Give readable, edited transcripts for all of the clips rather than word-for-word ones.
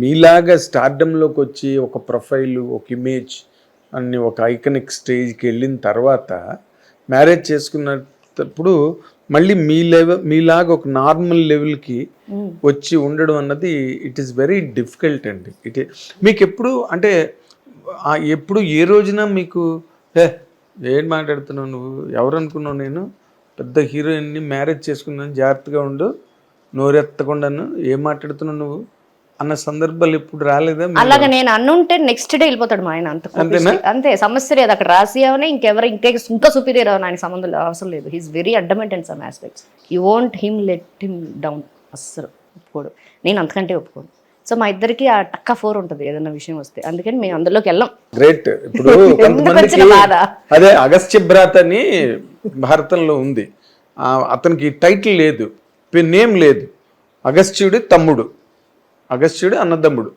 మీలాగా స్టార్డమ్లోకి వచ్చి ఒక ప్రొఫైలు, ఒక ఇమేజ్ అన్ని ఒక ఐకనిక్ స్టేజ్కి వెళ్ళిన తర్వాత మ్యారేజ్ చేసుకున్నప్పుడు మళ్ళీ మీలాగా ఒక నార్మల్ లెవెల్కి వచ్చి ఉండడం అన్నది ఇట్ ఈస్ వెరీ డిఫికల్ట్ అండి. మీకు ఎప్పుడు అంటే ఎప్పుడు ఏ రోజున మీకు ఏం మాట్లాడుతున్నావు నువ్వు, ఎవరు అనుకున్నావు, నేను పెద్ద హీరోయిన్ని మ్యారేజ్ చేసుకున్నాను, జాగ్రత్తగా ఉండు, నోరెత్తకుండాను, ఏం మాట్లాడుతున్నావు నువ్వు అన్న సందర్భాలు ఎప్పుడు రాలేదా? అలాగా నేను అన్నుంటే నెక్స్ట్ డే వెళ్ళిపోతాడు మా ఆయన. అంతే, సమస్య లేదు అక్కడ. రాసి అవనే ఇంకెవరు ఇంకా సుపీరియర్ అవని ఆయన సంబంధం అవసరం లేదు. He's very అడ్డమెంట్ and some aspects. You won't let him down. అస్సలు ఒప్పుకోడు, నేను అంతకంటే ఒప్పుకోను. సో మా ఇద్దరికి ఆ టక్క 4 ఉంటుంది ఏదైనా విషయం వస్తే, అందుకని మేము అందులోకి వెళ్ళాం. గ్రేట్. ఇప్పుడు అదే అగస్త్య భ్రాత అని భారతంలో ఉంది, అతనికి టైటిల్ లేదు, నేమ్ లేదు, అగస్త్యుడి తమ్ముడు, అగస్త్యుడు అన్నదమ్ముడు,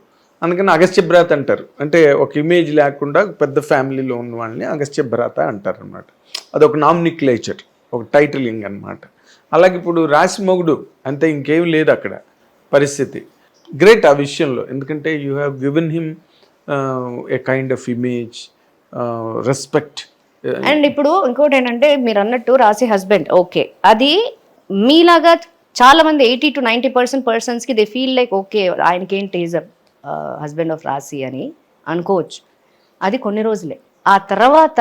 అందుకని అగస్త్య భ్రాత అంటారు. అంటే ఒక ఇమేజ్ లేకుండా పెద్ద ఫ్యామిలీలో ఉన్న వాళ్ళని అగస్త్య భ్రాత అంటారు అనమాట. అదొక నామినిక్లేచర్, ఒక టైటిలింగ్ అనమాట. అలాగే ఇప్పుడు రాసి మొగుడు అంతే, ఇంకేం లేదు అక్కడ పరిస్థితి. గ్రేట్ ఆ విషయంలో, ఎందుకంటే you have given him a kind of image, respect. And ఇప్పుడు ఇంకోటి ఏంటంటే మీరు అన్నట్టు రాసి హస్బెండ్, ఓకే, అది మీలాగా చాలా మంది 80 to 90% పర్సన్స్కి దే ఫీల్ లైక్ ఓకే ఆయనకేంటి is a husband of Raasi అని అనుకోవచ్చు. అది కొన్ని రోజులే. ఆ తర్వాత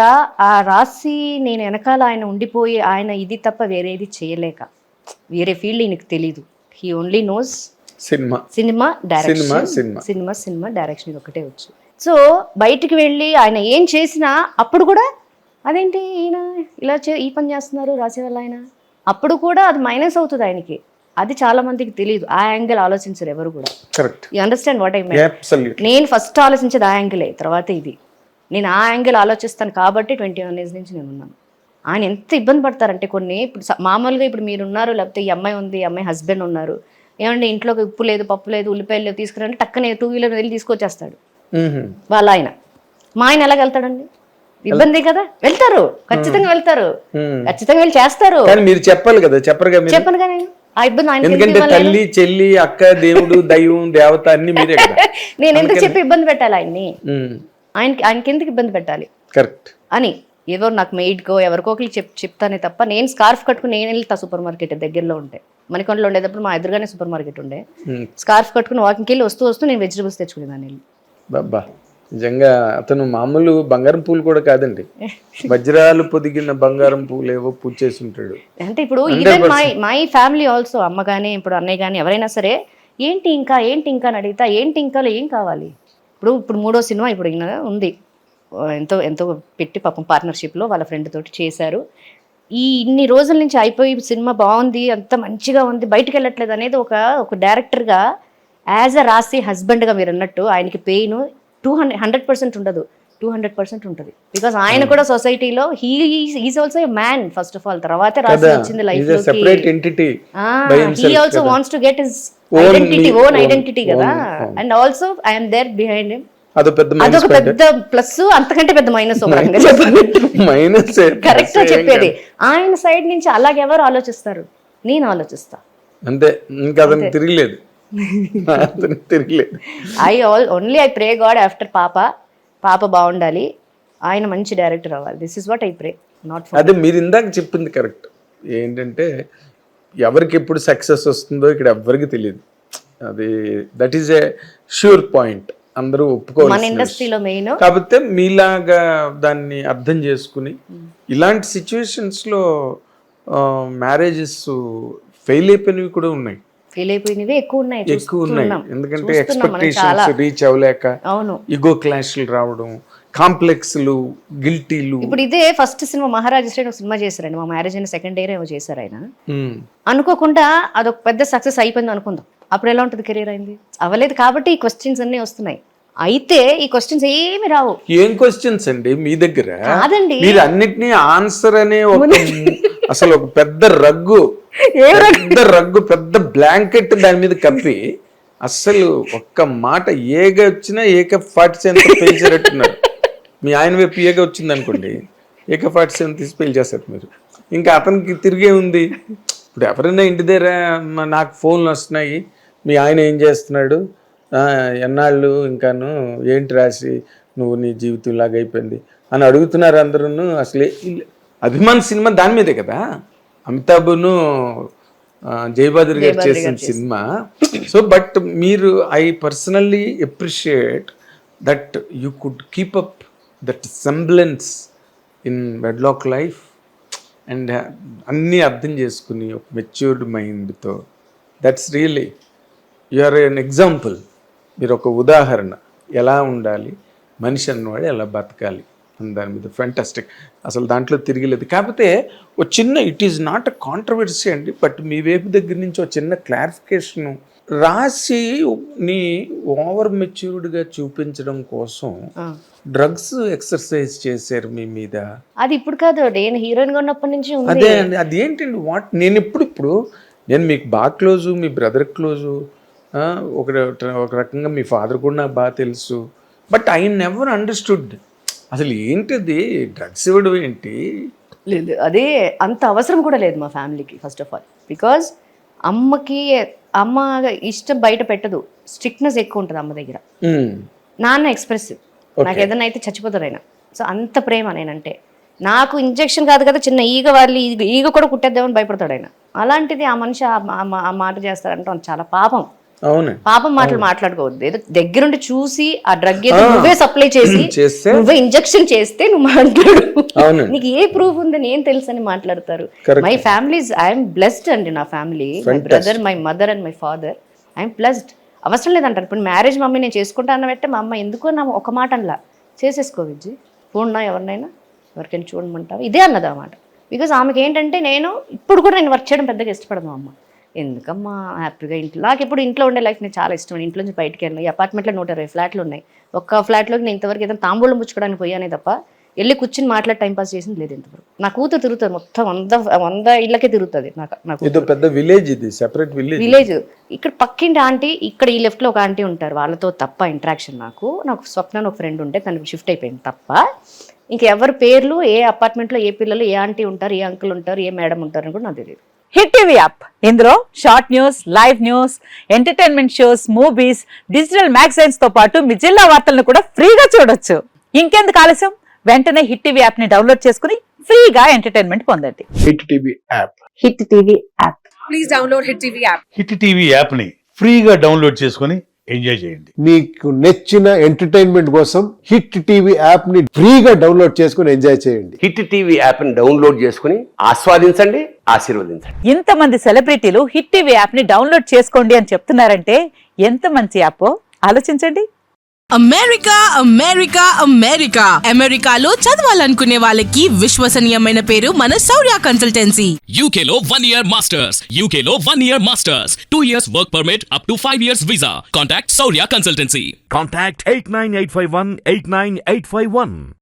ఆ రాసి నేను వెనకాల ఆయన ఉండిపోయి ఆయన ఇది తప్ప వేరేది చేయలేక, వేరే ఫీల్డ్ ఈయనకు తెలీదు. He only knows cinema direction ఒకటే వచ్చు. సో బయటికి వెళ్ళి ఆయన ఏం చేసినా అప్పుడు కూడా అదేంటి ఈయన ఇలా ఈ పని చేస్తున్నారు రాసే వల్ల ఆయన, అప్పుడు కూడా అది మైనస్ అవుతుంది ఆయనకి. అది చాలా మందికి తెలియదు. ఆ యాంగిల్ ఆలోచించరు ఎవరు కూడా. You understand what I mean? నేను ఫస్ట్ ఆలోచించేది ఆ యాంగిలే, తర్వాత ఇది. నేను ఆ యాంగిల్ ఆలోచిస్తాను కాబట్టి 21 years నుంచి నేను ఉన్నాను. ఆయన ఎంత ఇబ్బంది పడతారంటే కొన్ని, ఇప్పుడు మామూలుగా ఇప్పుడు మీరు ఉన్నారు, లేకపోతే ఈ అమ్మాయి ఉంది, ఈ అమ్మాయి హస్బెండ్ ఉన్నారు, ఏమంటే ఇంట్లోకి ఉప్పు లేదు, పప్పు లేదు, ఉల్లిపాయలు లేవు తీసుకురంటే టక్కనే 2-wheeler వెళ్ళి తీసుకొచ్చేస్తాడు వాళ్ళ ఆయన. మా ఆయన ఎలాగ వెళ్తాడండి? ఇబ్బంది కదా. వెళ్తారు, ఖచ్చితంగా వెళ్తారు, ఖచ్చితంగా వెళ్ళి చేస్తారు. మీరు చెప్పాలి కదా, చెప్పను కానీ ఆ ఇబ్బంది ఆయన. ఎందుకంటే తల్లి, చెల్లి, అక్క, దేవుడు, దైవం, దేవత అన్ని మీరే కదా. నేను ఎందుకు చెప్పి ఇబ్బంది పెట్టాలి ఆయన్ని? ఆయనకి ఎందుకు ఇబ్బంది పెట్టాలి కరెక్ట్ అని ఎవరు నాకు మెయిడ్కో ఎవరికో చెప్తానే తప్ప, నేను స్కార్ఫ్ కట్టుకుని నేను వెళ్తా సూపర్ మార్కెట్ దగ్గరలో ఉంటే. మణికొండలో ఉండేటప్పుడు మా ఎదురుగానే సూపర్ మార్కెట్ ఉండే. స్కార్ఫ్ కట్టుకుని వాకింగ్కి వెళ్ళి వస్తూ నేను వెజిటబుల్స్ తెచ్చుకునేదాన్ని వెళ్ళి. బాబా, నిజంగా అతను మామూలు బంగారం పూలు కూడా కాదండి, వజ్రాలు పొదిగిన బంగారం పూలు ఏవో పూజ చేసి ఉంటాడు. అంటే ఇప్పుడు ఈవెన్ మై ఫ్యామిలీ ఆల్సో, అమ్మ కానీ ఇప్పుడు అన్నయ్య కానీ ఎవరైనా సరే ఏంటి ఇంకా అని అడిగితా, ఏంటి ఇంకాలో ఏం కావాలి. ఇప్పుడు 3వ సినిమా ఇప్పుడు ఉంది, ఎంతో పెట్టి పాపం పార్ట్నర్షిప్లో వాళ్ళ ఫ్రెండ్ తోటి చేశారు. ఇన్ని రోజుల నుంచి అయిపోయి సినిమా బాగుంది, అంత మంచిగా ఉంది, బయటకు వెళ్ళట్లేదు అనేది ఒక డైరెక్టర్గా యాజ్ అ రాసి హస్బెండ్గా మీరు అన్నట్టు ఆయనకి పెయిన్ 100% ఉండదు, 200% ఉంటుంది. బికాస్ ఆయన కూడా సొసైటీలో he is also a man first of all. తర్వాత రాసి వచ్చింది లైఫ్ లోకి. He also wants to get his own identity కదా. And also I am there behind him. అదొక పెద్ద ప్లస్, అంతకంటే పెద్ద మైనస్. కరెక్ట్ గా చెప్పేది. ఆయన సైడ్ నుంచి అలాగే ఎవరు ఆలోచిస్తారు? నేను ఆలోచిస్తా అంతే, ఇంకా తిరగలేదు. ఐ ప్రే గాడ్ ఆఫ్టర్ పాప బాగుండాలి, ఆయన మంచి డైరెక్టర్ అవ్వాలి. This is what I pray. Not అదే మీరు ఇందాక చెప్పింది కరెక్ట్. ఏంటంటే ఎవరికి ఎప్పుడు సక్సెస్ వస్తుందో ఇక్కడ ఎవరికి తెలియదు. అది that is a sure point, అందరూ ఒప్పుకోవాలి మన ఇండస్ట్రీలో మెయిన్. కాకపోతే మీలాగా దాన్ని అర్థం చేసుకుని ఇలాంటి సిచ్యువేషన్స్ లో మ్యారేజెస్ ఫెయిల్ అయిపోయినవి కూడా ఉన్నాయి. ఫెయిల్ అయిపోయినవి ఎక్కువ ఉన్నాయి. ఎందుకంటే ఎక్స్పెక్టేషన్స్ రీచ్ అవ్వలేక ఈగో క్లాష్లు రావడం, కాంప్లెక్స్లు, గిల్టీలు. ఇప్పుడు ఇదే ఫస్ట్ సినిమా మహారాజా శ్రేణి సినిమా చేశారండి, మా మ్యారేజ్ అయిన 2nd year ఏమో చేశారు ఆయన. అనుకోకుండా అదొక పెద్ద సక్సెస్ అయిపోయింది అనుకుందాం. అప్పుడు ఎలా ఉంటుంది కెరీర్? అయింది అవ్వలేదు కాబట్టి ఈ క్వశ్చన్స్ అన్ని వస్తున్నాయి. అయితే ఈ క్వశ్చన్స్ ఏమి రావు. ఏం క్వశ్చన్స్ అండి మీ దగ్గర? కాదండి, మీరు అన్నిటినీ ఆన్సర్ అనే అసలు ఒక పెద్ద రగ్గు, పెద్ద బ్లాంకెట్ దాని మీద కప్పి అస్సలు ఒక్క మాట ఏగా వచ్చినా AK-47 పేల్చేటట్టున్నారు. మీ ఆయన వైపు ఏగా వచ్చింది అనుకోండి, AK-47 తీసి పేల్చేస్తారు మీరు. ఇంకా అతనికి తిరిగే ఉంది. ఇప్పుడు ఎవరైనా ఇంటి దగ్గర నాకు ఫోన్లు వస్తున్నాయి, మీ ఆయన ఏం చేస్తున్నాడు, ఎన్నాళ్ళు ఇంకాను ఏంటి రాసి నువ్వు నీ జీవితం ఇలాగ అయిపోయింది అని అడుగుతున్నారు అందరూ. అసలు అభిమాన్ సినిమా దాని మీదే కదా, అమితాబ్ను జయబాదురి గారు చేసిన సినిమా. సో బట్ మీరు I personally appreciate that you could keep up that semblance in wedlock life and అన్నీ అర్థం చేసుకుని ఒక మెచ్యూర్డ్ మైండ్తో. That's really you are an example. మీరు ఒక ఉదాహరణ, ఎలా ఉండాలి మనిషి అన్నవాడు, ఎలా బతకాలి అని దాని మీద ఫెంటాస్టిక్. అసలు దాంట్లో తిరిగిలేదు. కాకపోతే ఒక చిన్న, it is not a controversy అండి, బట్ మీ వైపు దగ్గర నుంచి ఒక చిన్న క్లారిఫికేషను. రాసి నీ ఓవర్ మెచ్యూర్డ్గా చూపించడం కోసం డ్రగ్స్ ఎక్సర్సైజ్ చేశారు మీ మీద. అది ఇప్పుడు కాదు, నేను హీరోయిన్గా ఉన్నప్పటి నుంచి ఉంది. అదే అండి, అదేంటండి వాట్. నేను ఇప్పుడు నేను మీకు బాగా క్లోజు, మీ బ్రదర్ క్లోజు, ఒక రకంగా మీ ఫాదర్ కూడా నాకు బాగా తెలుసు. బట్ ఐ నెవర్ అండర్స్టూడ్ అసలు ఏంటిది డ్రగ్స్ ఇవ్వడం ఏంటి. లేదు, అదే అంత అవసరం కూడా లేదు మా ఫ్యామిలీకి. ఫస్ట్ ఆఫ్ ఆల్ బికాజ్ అమ్మ ఇష్టం బయట పెట్టదు, స్ట్రిక్ట్నెస్ ఎక్కువ ఉంటుంది అమ్మ దగ్గర. నాన్న ఎక్స్ప్రెసివ్, నాకు ఏదైనా అయితే చచ్చిపోతారు ఆయన. సో అంత ప్రేమ నేనంటే. నాకు ఇంజెక్షన్ కాదు కదా, చిన్న ఈగ వాళ్ళు ఈగ కూడా కుట్టేద్దామని భయపడతాడు ఆయన. అలాంటిది ఆ మనిషి ఆ మాట చేస్తాడంటే చాలా పాపం. పాపం మాటలు మాట్లాడుకోవద్దు. ఏదో దగ్గరుండి చూసి ఆ డ్రగ్ ఏదో నువ్వే సప్లై చేసి నువ్వే ఇంజెక్షన్ చేస్తే నువ్వు మాట్లాడు, నీకు ఏ ప్రూఫ్ ఉందని ఏం తెలుసు అని మాట్లాడతారు. మై ఫ్యామిలీ ఐఎమ్ బ్లెస్డ్ అండి. నా family, my brother, my mother and my father, I'm blessed. అవసరం లేదంటారు. ఇప్పుడు మ్యారేజ్ మమ్మీ నేను చేసుకుంటా అన్న పెట్టే మా అమ్మ ఎందుకో నా ఒక మాట అనలా, చేసేసుకో విజ్జి, చూడనా ఎవరినైనా, ఎవరికైనా చూడమంటావు, ఇదే అన్నది అన్నమాట. బికాజ్ ఆమెకి ఏంటంటే నేను ఇప్పుడు కూడా నేను వర్క్ చేయడం పెద్దగా ఇష్టపడను. అమ్మ ఎందుకమ్మా హ్యాపీగా ఇంట్లో, నాకు ఇప్పుడు ఇంట్లో ఉండే లైఫ్ నేను చాలా ఇష్టం. ఇంట్లో నుంచి బయటికి వెళ్ళిన ఈ అపార్ట్మెంట్లో 120 ఫ్లాట్లు ఉన్నాయి. ఒక్క ఫ్లాట్లోకి నేను ఇంతవరకు ఏదైనా తాంబూలం పుచ్చుకోవడానికి పోయానే తప్ప వెళ్ళి కూర్చుని మాట్లాడి టైంపాస్ చేసింది లేదు ఇంతవరకు. నా కూతురు తిరుగుతుంది మొత్తం 100 ఇళ్ళకే తిరుగుతుంది. నాకు పెద్ద విలేజ్, ఇది సెపరేట్ విలేజ్. ఇక్కడ పక్కింటి ఆంటీ, ఇక్కడ ఈ లెఫ్ట్లో ఒక ఆంటీ ఉంటారు, వాళ్ళతో తప్ప ఇంటరాక్షన్. నాకు స్వప్న ఒక ఫ్రెండ్ ఉంటే తనకి షిఫ్ట్ అయిపోయింది తప్ప ఇంకెవరి పేర్లు, ఏ అపార్ట్మెంట్లో ఏ పిల్లలు, ఏ ఆంటీ ఉంటారు, ఏ అంకుల్ ఉంటారు, ఏ మేడం ఉంటారు అని కూడా నాకు తెలియదు. హిట్ టీవీ యాప్, ఇందులో short news, live news, entertainment shows, movies, digital magazines తో పాటు మీ జిల్లా వార్తలను కూడా ఫ్రీగా చూడొచ్చు. ఇంకెందుకు ఆలస్యం, వెంటనే హిట్ టీవీ యాప్ ని డౌన్లోడ్ చేసుకుని ఫ్రీగా ఎంటర్టైన్మెంట్ పొందండి. Hit TV app, hit TV app, please download hit TV app. Hit TV app ని ఫ్రీగా డౌన్లోడ్ చేసుకుని ఎంజాయ్ చేయండి. మీకు నచ్చిన ఎంటర్టైన్మెంట్ కోసం హిట్ టీవీ యాప్ ని ఫ్రీగా డౌన్లోడ్ చేసుకుని ఎంజాయ్ చేయండి. హిట్ టీవీ యాప్ ని డౌన్లోడ్ చేసుకుని ఆస్వాదించండి, ఆశీర్వదించండి. ఇంతమంది సెలబ్రిటీలు హిట్ టీవీ యాప్ ని డౌన్లోడ్ చేసుకోండి అని చెప్తున్నారంటే ఎంత మంచి యాప్ ఆలోచించండి. అమెరికా అమెరికా అమెరికా అమెరికాలో చదవాలనుకునే వాళ్ళకి విశ్వసనీయమైన పేరు మన శౌర్య కన్సల్టెన్సీ. UK లో 1 year masters, UK లో 1 year masters, 2 years work permit up to 5 years visa. Contact Saurya Consultancy. Contact 89851 89851.